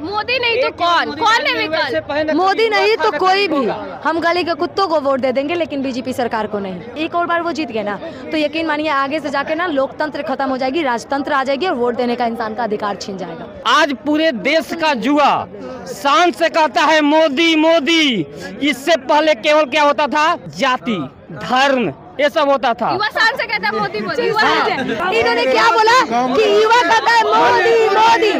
मोदी नहीं तो कौन है विकल्प? मोदी नहीं तो कोई भी, हम गली के कुत्तों को वोट दे देंगे, लेकिन बीजेपी सरकार को नहीं। एक और बार वो जीत गए ना तो यकीन मानिए आगे से जाके ना लोकतंत्र खत्म हो जाएगी, राजतंत्र आ जाएगी और वोट देने का इंसान का अधिकार छीन जाएगा। आज पूरे देश का जुआ शान से कहता है मोदी मोदी। इससे पहले केवल क्या होता था, जाति धर्म ये सब होता था। युवा शान से कहता है मोदी मोदी। इन्होंने क्या बोला कि युवा कहता है मोदी मोदी,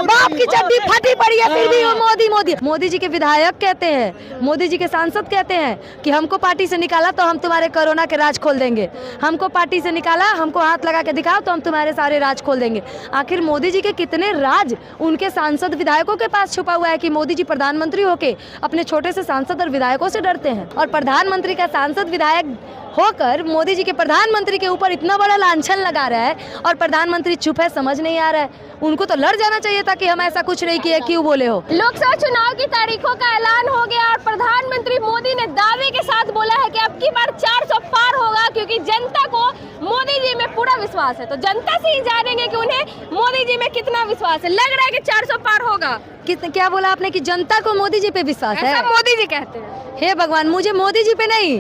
बाप की चड्डी फटी पड़ी है फिर भी वो मोदी मोदी। मोदी जी के विधायक कहते हैं, मोदी जी के सांसद कहते हैं कि हमको पार्टी से निकाला तो हम तुम्हारे कोरोना के राज खोल देंगे, हमको पार्टी से निकाला, हमको हाथ लगा के दिखाओ तो हम तुम्हारे सारे राज खोल देंगे। आखिर मोदी जी के कितने राज उनके सांसद विधायकों के पास छुपा हुआ है कि मोदी जी प्रधानमंत्री होके अपने छोटे से सांसद और विधायकों से डरते हैं। और प्रधानमंत्री का सांसद विधायक होकर मोदी जी के प्रधानमंत्री के ऊपर इतना बड़ा लांछन लगा रहा है और प्रधानमंत्री चुप है, समझ नहीं आ रहा है। उनको तो लड़ जाना चाहिए था कि हम ऐसा कुछ नहीं किया, क्यों बोले हो। लोकसभा चुनाव की तारीखों का ऐलान हो गया और प्रधानमंत्री मोदी ने दावे के साथ बोला है कि अब की बार 400 पार होगा, क्योंकि जनता को मोदी जी में पूरा विश्वास है। तो जनता से ही जानेंगे कि उन्हें मोदी जी में कितना विश्वास है। लग रहा है कि 400 पार होगा। क्या बोला आपने कि जनता को मोदी जी पे विश्वास है? ऐसा मोदी जी कहते हैं। हे भगवान, मुझे मोदी जी पे नहीं,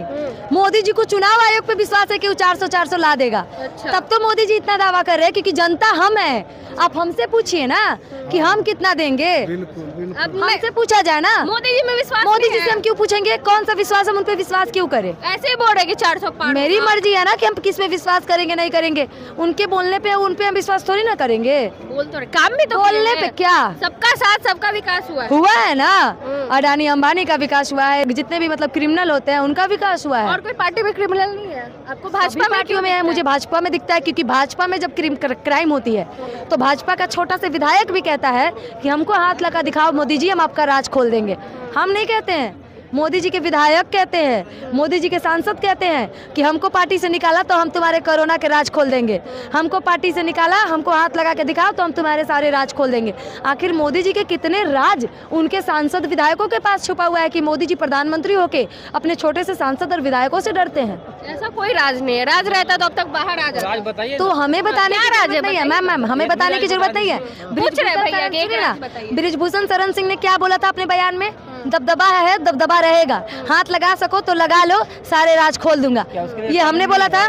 मोदी जी को चुनाव आयोग पे विश्वास है कि वो 400 ला देगा। अच्छा। तब तो मोदी जी इतना दावा कर रहे हैं, क्योंकि जनता हम है। आप हमसे पूछिए ना कि हम कितना देंगे। अब हमसे पूछा जाए ना, मोदी जी में विश्वास मोदी जी से हम क्यों पूछेंगे? कौन सा विश्वास, हम उन पे विश्वास क्यों करें? ऐसे ही बोल रहे कि 400 पार। मेरी मर्जी है ना कि हम किस पे विश्वास करेंगे नहीं करेंगे। उनके बोलने पे उन पे हम विश्वास थोड़ी ना करेंगे। बोल तो काम भी तो बोलने पे क्या, सबका साथ सबका विकास हुआ है ना। अडानी अंबानी का विकास हुआ है, जितने भी मतलब क्रिमिनल होते हैं उनका विकास हुआ है। और कोई पार्टी में क्रिमिनल नहीं है आपको? भाजपा पार्टियों में है, मुझे भाजपा में दिखता है, क्योंकि भाजपा में जब क्राइम होती है तो भाजपा का छोटा से विधायक भी कहता है कि हमको हाथ लगा दिखाओ मोदी जी, हम आपका राज खोल देंगे। हम नहीं कहते हैं, मोदी जी के विधायक कहते हैं, मोदी जी के सांसद कहते हैं कि हमको पार्टी से निकाला तो हम तुम्हारे कोरोना के राज खोल देंगे, हमको पार्टी से निकाला, हमको हाथ लगा के दिखाओ तो हम तुम्हारे सारे राज खोल देंगे। आखिर मोदी जी के कितने राज उनके सांसद विधायकों के पास छुपा हुआ है कि मोदी जी प्रधानमंत्री होके अपने छोटे से सांसद और विधायकों से डरते हैं। ऐसा कोई राज नहीं है, राज रहता तो अब तक बाहर आ जाता। तो हमें बताने की जरूरत नहीं है मैम, हमें बताने की जरूरत नहीं है। बृजभूषण शरण सिंह ने क्या बोला था अपने बयान में? दबदबा है, दबदबा रहेगा, हाथ लगा सको तो लगा लो, सारे राज खोल दूंगा। ये हमने बोला था,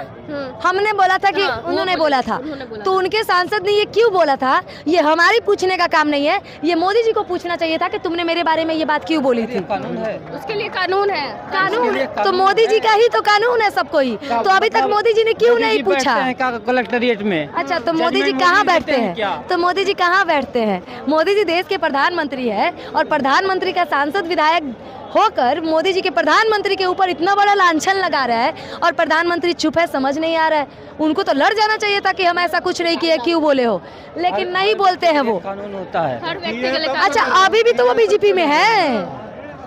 हमने बोला था कि उन्होंने बोला था? तो उनके सांसद ने ये क्यों बोला था, ये हमारी पूछने का काम नहीं है, ये मोदी जी को पूछना चाहिए था कि तुमने मेरे बारे में ये बात क्यों बोली थी। कानून है, उसके लिए कानून है। कानून तो मोदी जी का ही तो कानून है सबको ही, तो अभी तक मोदी जी ने क्यों नहीं पूछा? कलेक्ट्रेट में। अच्छा, तो मोदी जी कहाँ बैठते हैं? तो मोदी जी कहाँ बैठते हैं? मोदी जी देश के प्रधानमंत्री है और प्रधानमंत्री का सांसद विधायक होकर मोदी जी के प्रधानमंत्री के ऊपर इतना बड़ा लांछन लगा रहा है और प्रधानमंत्री चुप है, समझ नहीं आ रहा है। उनको तो लड़ जाना चाहिए था कि हम ऐसा कुछ नहीं किया, क्यों बोले हो, लेकिन नहीं बोलते हैं वो। कानून होता है हर व्यक्ति के लिए। अच्छा, अभी भी तो वो बीजेपी में है,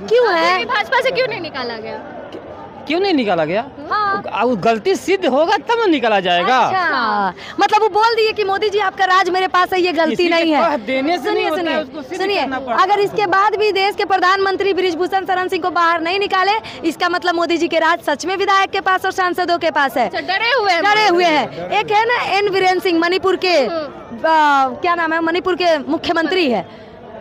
क्यों है? भाजपा से क्यों नहीं निकाला गया? क्यों नहीं निकाला गया? हाँ। गलती सिद्ध होगा तब निकाला जाएगा। अच्छा, मतलब वो बोल दिए कि मोदी जी आपका राज मेरे पास है, ये गलती नहीं है। देने से नहीं होता है, उसको सुनिए, अगर इसके बाद भी देश के प्रधानमंत्री बृजभूषण शरण सिंह को बाहर नहीं निकाले, इसका मतलब मोदी जी के राज सच में विधायक के पास और सांसदों के पास है। डरे हुए हैं। एक है ना एन वीरेन सिंह, मणिपुर के क्या नाम है, मणिपुर के मुख्यमंत्री है,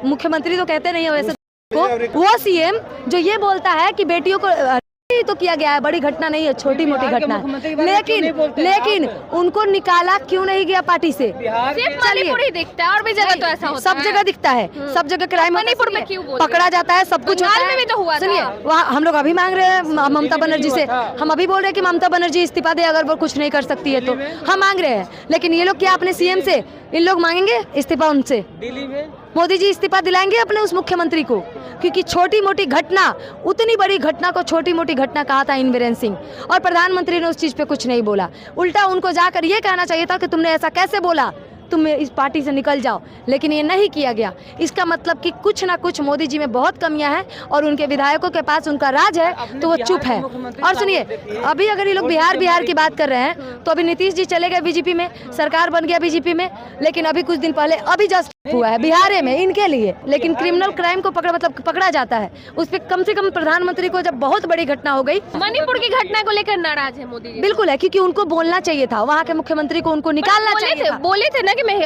मुख्यमंत्री तो कहते नहीं है वैसे को, वो सीएम जो ये बोलता है कि बेटियों को तो किया गया है, बड़ी घटना नहीं है, छोटी मोटी घटना, लेकिन उनको निकाला क्यों नहीं गया पार्टी से? सिर्फ मणिपुर ही दिखता है, और भी जगह तो ऐसा होता है। सब जगह दिखता है, सब जगह क्राइम। मणिपुर में क्यों पकड़ा जाता है, सब कुछ में भी तो हुआ। सुनिए, वहाँ हम लोग अभी मांग रहे हैं ममता बनर्जी से, हम अभी बोल रहे हैं कि ममता बनर्जी इस्तीफा दे, अगर वो कुछ नहीं कर सकती है तो हम मांग रहे हैं। लेकिन ये लोग क्या अपने सीएम से इन लोग मांगेंगे इस्तीफा? उनसे दिल्ली में मोदी जी इस्तीफा दिलाएंगे अपने उस मुख्यमंत्री को? क्योंकि छोटी मोटी घटना, उतनी बड़ी घटना को छोटी मोटी घटना कहा था इन वीरेन सिंह, और प्रधानमंत्री ने उस चीज पे कुछ नहीं बोला। उल्टा उनको जाकर ये कहना चाहिए था कि तुमने ऐसा कैसे बोला, तुम इस पार्टी से निकल जाओ, लेकिन ये नहीं किया गया। इसका मतलब कि कुछ ना कुछ मोदी जी में बहुत कमियां हैं और उनके विधायकों के पास उनका राज है तो वो चुप है। और सुनिए, अभी अगर ये लोग बिहार की बात कर रहे हैं तो अभी नीतीश जी चले गए बीजेपी में, सरकार बन गया बीजेपी में, लेकिन अभी कुछ दिन पहले अभी जस्ट हुआ है बिहार में इनके लिए, लेकिन क्रिमिनल क्राइम को पकड़ा जाता है, उस पर कम से कम प्रधानमंत्री को जब बहुत बड़ी घटना हो गई। मणिपुर की घटना को लेकर नाराज है मोदी जी? बिल्कुल है, क्योंकि उनको बोलना चाहिए था, वहाँ के मुख्यमंत्री को उनको निकालना चाहिए था। बोले थे ना कि मैं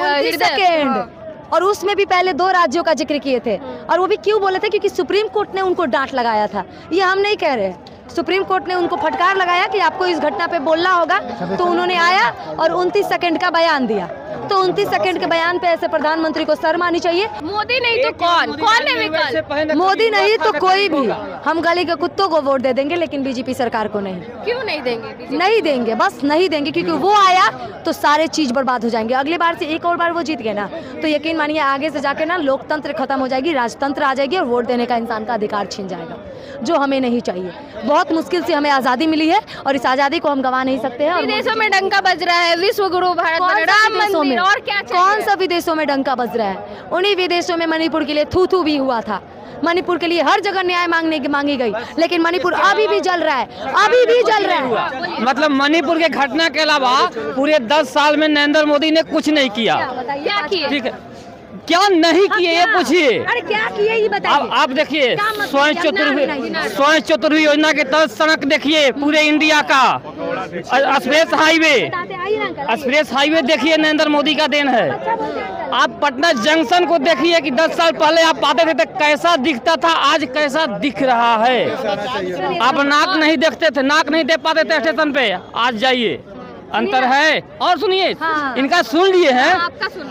और उसमें भी पहले 2 राज्यों का जिक्र किए थे। और वो भी क्यों बोले थे? क्योंकि सुप्रीम कोर्ट ने उनको डांट लगाया था। ये हम नहीं कह रहे, सुप्रीम कोर्ट ने उनको फटकार लगाया कि आपको इस घटना पे बोलना होगा, तो उन्होंने आया और 29 सेकंड का बयान दिया। तो 29 सेकंड के बयान पे ऐसे प्रधानमंत्री को शर्म आनी चाहिए। मोदी नहीं तो कौन है विकल्प? मोदी नहीं तो कोई भी, हम गली के कुत्तों को वोट दे देंगे, लेकिन बीजेपी सरकार को नहीं। क्यों नहीं देंगे? नहीं देंगे, बस नहीं देंगे, क्योंकि वो आया तो सारे चीज बर्बाद हो जाएंगे। अगली बार से एक और बार वो जीत गए ना, तो यकीन मानिए आगे से जाके ना लोकतंत्र खत्म हो जाएगी, राजतंत्र आ जाएगी और वोट देने का इंसान का अधिकार छिन जाएगा, जो हमें नहीं चाहिए। बहुत मुश्किल से हमें आज़ादी मिली है और इस आज़ादी को हम गवा नहीं सकते हैं। और विदेशों में डंका बज रहा है, विश्व गुरु भारत कौन राम सा विदेशों मंदिर, में? और क्या चाहिए? कौन सा विदेशों में डंका बज रहा है? उन्हीं विदेशों में मणिपुर के लिए थू भी हुआ था। मणिपुर के लिए हर जगह न्याय मांगी गई, लेकिन मणिपुर अभी भी जल रहा है, अभी भी जल रहा है। मतलब मणिपुर के घटना के अलावा पूरे 10 साल में नरेंद्र मोदी ने कुछ नहीं किया। क्या किए? ठीक है, क्या नहीं किए ये पूछिए। अरे क्या किए ये बताइए। आप देखिए, स्वयं चतुर्थी योजना के तहत सड़क देखिए पूरे इंडिया का, एक्सप्रेस हाईवे देखिए, नरेंद्र मोदी का देन है। आप पटना जंक्शन को देखिए कि 10 साल पहले आप आते थे तो कैसा दिखता था, आज कैसा दिख रहा है। आप नाक नहीं देखते थे, नाक नहीं देख पाते थे स्टेशन पे, आज जाइए, अंतर है। और सुनिए, इनका सुन लिए हैं,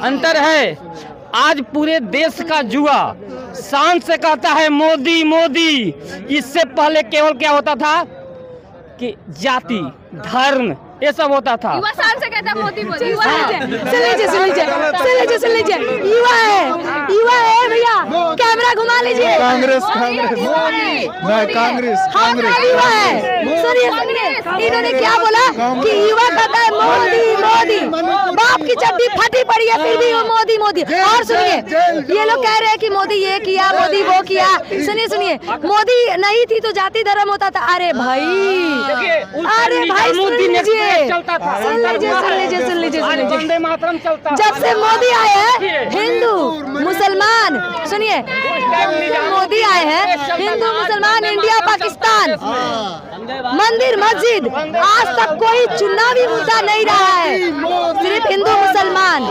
अंतर है। आज पूरे देश का जुआ शान से कहता है मोदी मोदी। इससे पहले केवल क्या होता था कि जाति, धर्म, ये सब होता था। युवा शान से कहता है मोदी मोदी। सुन लीजिए, युवा है भैया, कैमरा घुमा लीजिए। कांग्रेस युवा है। सुनिए, इन्होंने क्या बोला कि युवा कहता है मोदी मोदी, बाप की चड्डी फटी पड़ी है फिर भी वो मोदी मोदी। और सुनिए, ये लोग कह रहे हैं कि मोदी ये किया, मोदी वो किया। सुनिए, मोदी नहीं थी तो जाति धर्म होता था। अरे भाई सुन लीजिए, वंदे मातरम चलता। जब से मोदी आए हैं, हिंदू मुसलमान, सुनिए, मोदी आए हैं, हिंदू मुसलमान, इंडिया पाकिस्तान, मंदिर मस्जिद, आज तक कोई चुनावी मुद्दा नहीं रहा है। सिर्फ हिंदू मुसलमान,